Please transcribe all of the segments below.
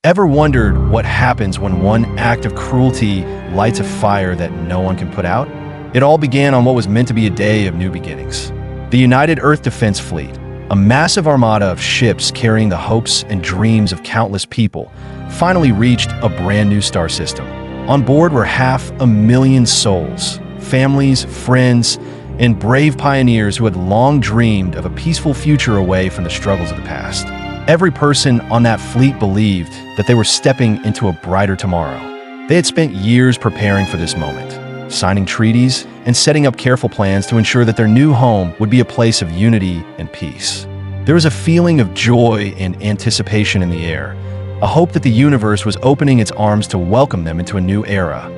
Ever wondered what happens when one act of cruelty lights a fire that no one can put out? It all began on what was meant to be a day of new beginnings. The United Earth Defense Fleet, a massive armada of ships carrying the hopes and dreams of countless people, finally reached a brand new star system. On board were 500,000 souls, families, friends, and brave pioneers who had long dreamed of a peaceful future away from the struggles of the past. Every person on that fleet believed that they were stepping into a brighter tomorrow. They had spent years preparing for this moment, signing treaties and setting up careful plans to ensure that their new home would be a place of unity and peace. There was a feeling of joy and anticipation in the air, a hope that the universe was opening its arms to welcome them into a new era.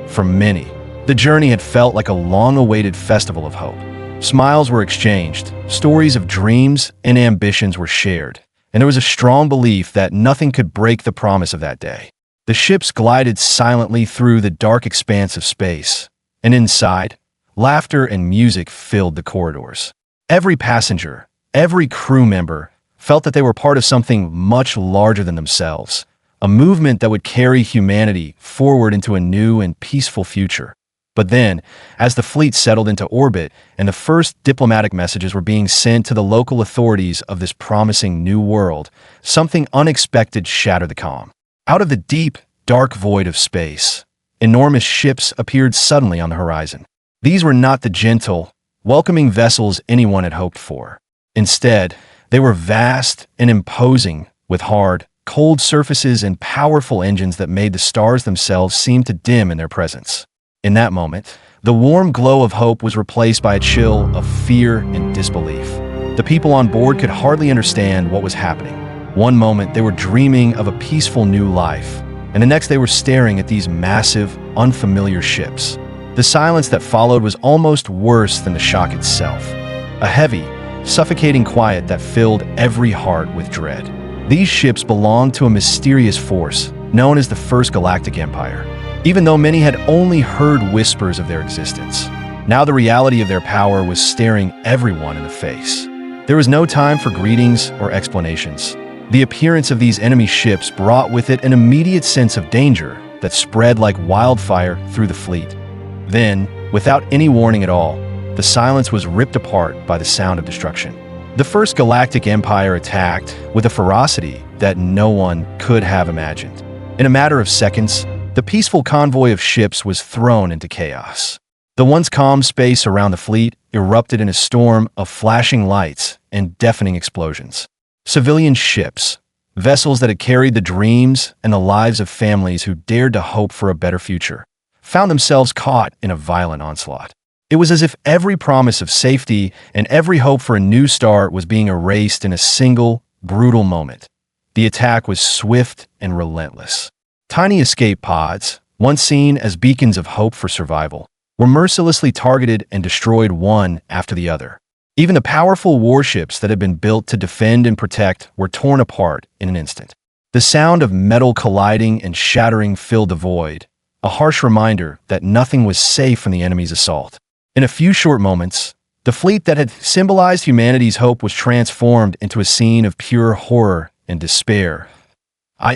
For many, the journey had felt like a long-awaited festival of hope. Smiles were exchanged, stories of dreams and ambitions were shared, and there was a strong belief that nothing could break the promise of that day. The ships glided silently through the dark expanse of space, and inside, laughter and music filled the corridors. Every passenger, every crew member, felt that they were part of something much larger than themselves, a movement that would carry humanity forward into a new and peaceful future. But then, as the fleet settled into orbit and the first diplomatic messages were being sent to the local authorities of this promising new world, something unexpected shattered the calm. Out of the deep, dark void of space, enormous ships appeared suddenly on the horizon. These were not the gentle, welcoming vessels anyone had hoped for. Instead, they were vast and imposing, with hard, cold surfaces and powerful engines that made the stars themselves seem to dim in their presence. In that moment, the warm glow of hope was replaced by a chill of fear and disbelief. The people on board could hardly understand what was happening. One moment, they were dreaming of a peaceful new life, and the next they were staring at these massive, unfamiliar ships. The silence that followed was almost worse than the shock itself. A heavy, suffocating quiet that filled every heart with dread. These ships belonged to a mysterious force known as the First Galactic Empire. Even though many had only heard whispers of their existence, now the reality of their power was staring everyone in the face. There was no time for greetings or explanations. The appearance of these enemy ships brought with it an immediate sense of danger that spread like wildfire through the fleet. Then, without any warning at all, the silence was ripped apart by the sound of destruction. The First Galactic Empire attacked with a ferocity that no one could have imagined. In a matter of seconds, the peaceful convoy of ships was thrown into chaos. The once calm space around the fleet erupted in a storm of flashing lights and deafening explosions. Civilian ships, vessels that had carried the dreams and the lives of families who dared to hope for a better future, found themselves caught in a violent onslaught. It was as if every promise of safety and every hope for a new start was being erased in a single, brutal moment. The attack was swift and relentless. Tiny escape pods, once seen as beacons of hope for survival, were mercilessly targeted and destroyed one after the other. Even the powerful warships that had been built to defend and protect were torn apart in an instant. The sound of metal colliding and shattering filled the void, a harsh reminder that nothing was safe from the enemy's assault. In a few short moments, the fleet that had symbolized humanity's hope was transformed into a scene of pure horror and despair.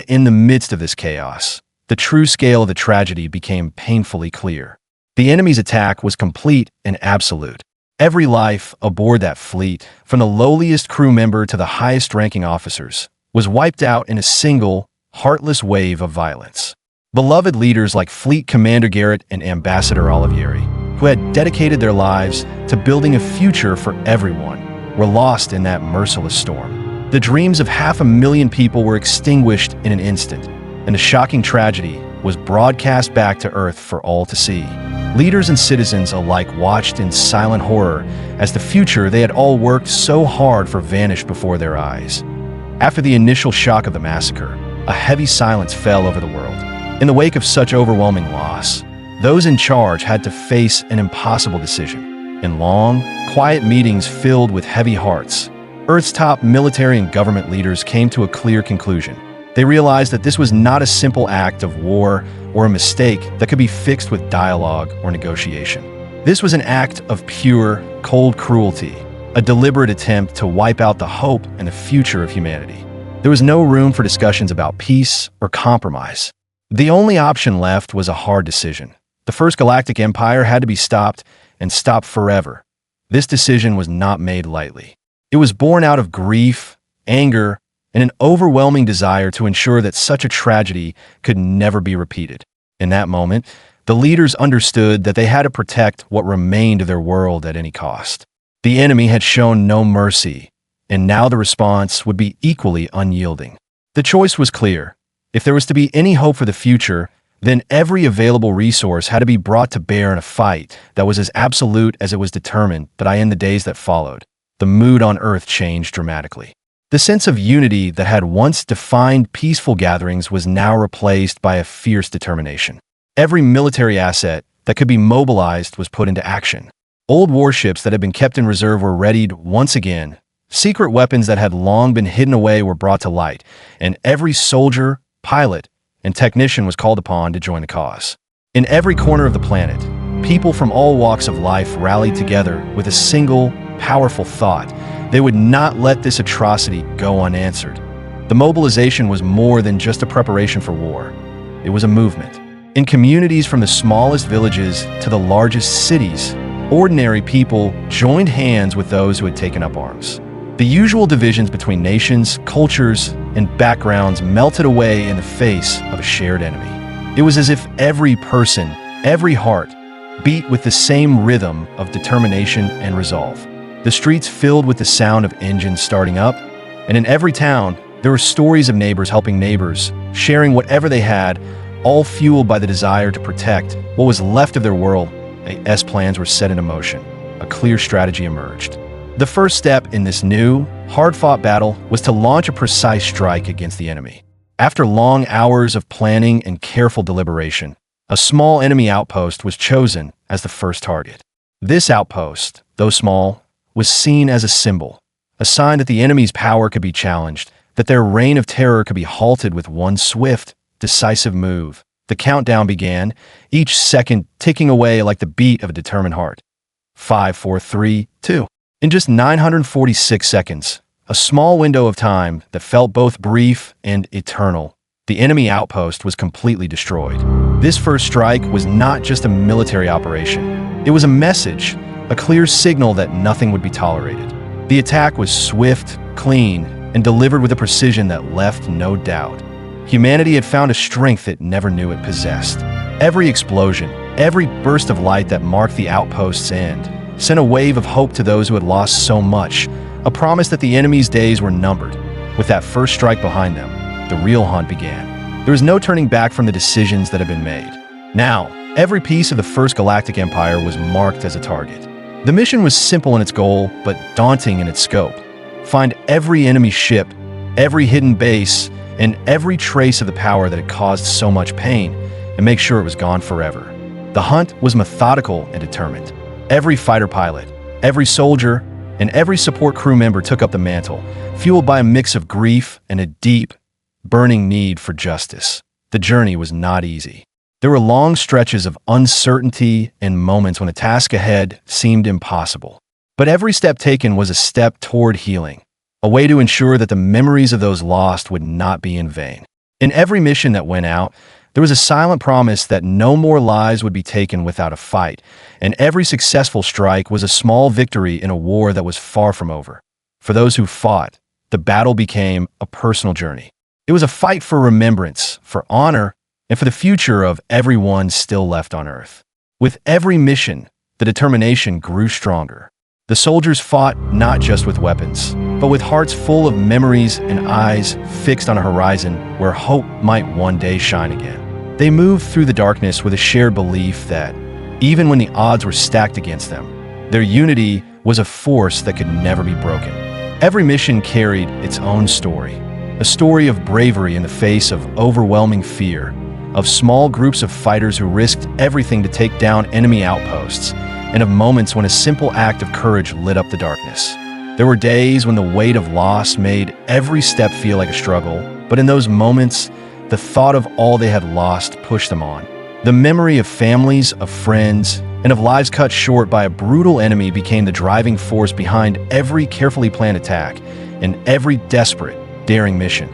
In the midst of this chaos, the true scale of the tragedy became painfully clear. The enemy's attack was complete and absolute. Every life aboard that fleet, from the lowliest crew member to the highest-ranking officers, was wiped out in a single, heartless wave of violence. Beloved leaders like Fleet Commander Garrett and Ambassador Olivieri, who had dedicated their lives to building a future for everyone, were lost in that merciless storm. The dreams of 500,000 people were extinguished in an instant, and the shocking tragedy was broadcast back to Earth for all to see. Leaders and citizens alike watched in silent horror as the future they had all worked so hard for vanished before their eyes. After the initial shock of the massacre, a heavy silence fell over the world. In the wake of such overwhelming loss, those in charge had to face an impossible decision. In long, quiet meetings filled with heavy hearts, Earth's top military and government leaders came to a clear conclusion. They realized that this was not a simple act of war or a mistake that could be fixed with dialogue or negotiation. This was an act of pure, cold cruelty, a deliberate attempt to wipe out the hope and the future of humanity. There was no room for discussions about peace or compromise. The only option left was a hard decision. The First Galactic Empire had to be stopped, and stopped forever. This decision was not made lightly. It was born out of grief, anger, and an overwhelming desire to ensure that such a tragedy could never be repeated. In that moment, the leaders understood that they had to protect what remained of their world at any cost. The enemy had shown no mercy, and now the response would be equally unyielding. The choice was clear. If there was to be any hope for the future, then every available resource had to be brought to bear in a fight that was as absolute as it was determined that in the days that followed. The mood on Earth changed dramatically. The sense of unity that had once defined peaceful gatherings was now replaced by a fierce determination. Every military asset that could be mobilized was put into action. Old warships that had been kept in reserve were readied once again. Secret weapons that had long been hidden away were brought to light, and every soldier, pilot, and technician was called upon to join the cause. In every corner of the planet, people from all walks of life rallied together with a single, powerful thought. They would not let this atrocity go unanswered. The mobilization was more than just a preparation for war. It was a movement. In communities from the smallest villages to the largest cities, ordinary people joined hands with those who had taken up arms. The usual divisions between nations, cultures, and backgrounds melted away in the face of a shared enemy. It was as if every person, every heart, beat with the same rhythm of determination and resolve. The streets filled with the sound of engines starting up, and in every town, there were stories of neighbors helping neighbors, sharing whatever they had, all fueled by the desire to protect what was left of their world. As plans were set into motion, a clear strategy emerged. The first step in this new, hard-fought battle was to launch a precise strike against the enemy. After long hours of planning and careful deliberation, a small enemy outpost was chosen as the first target. This outpost, though small, was seen as a symbol, a sign that the enemy's power could be challenged, that their reign of terror could be halted with one swift, decisive move. The countdown began, each second ticking away like the beat of a determined heart. 5, 4, 3, 2. In just 946 seconds, a small window of time that felt both brief and eternal, the enemy outpost was completely destroyed. This first strike was not just a military operation. It was a message, a clear signal that nothing would be tolerated. The attack was swift, clean, and delivered with a precision that left no doubt. Humanity had found a strength it never knew it possessed. Every explosion, every burst of light that marked the outpost's end, sent a wave of hope to those who had lost so much, a promise that the enemy's days were numbered. With that first strike behind them, the real hunt began. There was no turning back from the decisions that had been made. Now, every piece of the First Galactic Empire was marked as a target. The mission was simple in its goal, but daunting in its scope. Find every enemy ship, every hidden base, and every trace of the power that had caused so much pain, and make sure it was gone forever. The hunt was methodical and determined. Every fighter pilot, every soldier, and every support crew member took up the mantle, fueled by a mix of grief and a deep, burning need for justice. The journey was not easy. There were long stretches of uncertainty and moments when the task ahead seemed impossible. But every step taken was a step toward healing, a way to ensure that the memories of those lost would not be in vain. In every mission that went out, there was a silent promise that no more lives would be taken without a fight, and every successful strike was a small victory in a war that was far from over. For those who fought, the battle became a personal journey. It was a fight for remembrance, for honor, and for the future of everyone still left on Earth. With every mission, the determination grew stronger. The soldiers fought not just with weapons, but with hearts full of memories and eyes fixed on a horizon where hope might one day shine again. They moved through the darkness with a shared belief that, even when the odds were stacked against them, their unity was a force that could never be broken. Every mission carried its own story, a story of bravery in the face of overwhelming fear, of small groups of fighters who risked everything to take down enemy outposts, and of moments when a simple act of courage lit up the darkness. There were days when the weight of loss made every step feel like a struggle, but in those moments, the thought of all they had lost pushed them on. The memory of families, of friends, and of lives cut short by a brutal enemy became the driving force behind every carefully planned attack and every desperate, daring mission.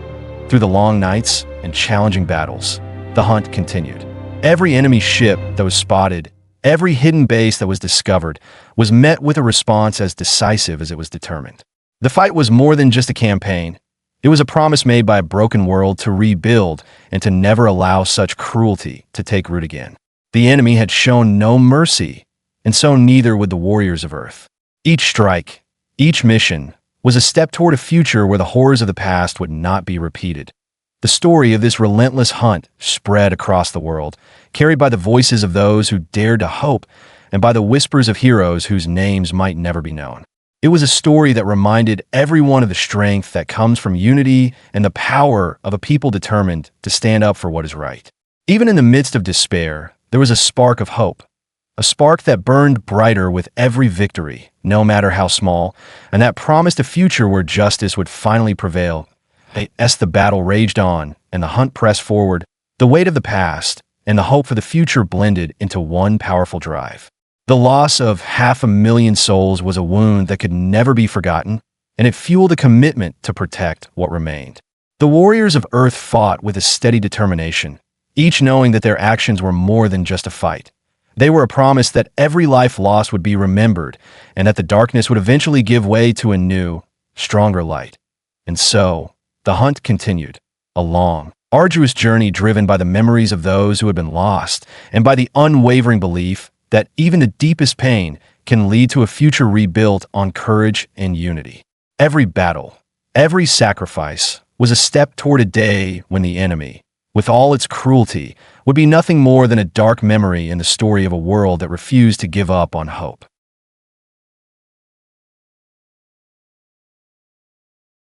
Through the long nights and challenging battles, the hunt continued. Every enemy ship that was spotted, every hidden base that was discovered, was met with a response as decisive as it was determined. The fight was more than just a campaign. It was a promise made by a broken world to rebuild and to never allow such cruelty to take root again. The enemy had shown no mercy, and so neither would the warriors of Earth. Each strike, each mission, was a step toward a future where the horrors of the past would not be repeated. The story of this relentless hunt spread across the world, carried by the voices of those who dared to hope and by the whispers of heroes whose names might never be known. It was a story that reminded everyone of the strength that comes from unity and the power of a people determined to stand up for what is right. Even in the midst of despair, there was a spark of hope, a spark that burned brighter with every victory, no matter how small, and that promised a future where justice would finally prevail. As the battle raged on and the hunt pressed forward, the weight of the past and the hope for the future blended into one powerful drive. The loss of 500,000 souls was a wound that could never be forgotten, and it fueled a commitment to protect what remained. The warriors of Earth fought with a steady determination, each knowing that their actions were more than just a fight. They were a promise that every life lost would be remembered, and that the darkness would eventually give way to a new, stronger light. And so, the hunt continued, a long, arduous journey driven by the memories of those who had been lost, and by the unwavering belief that even the deepest pain can lead to a future rebuilt on courage and unity. Every battle, every sacrifice was a step toward a day when the enemy, with all its cruelty, would be nothing more than a dark memory in the story of a world that refused to give up on hope.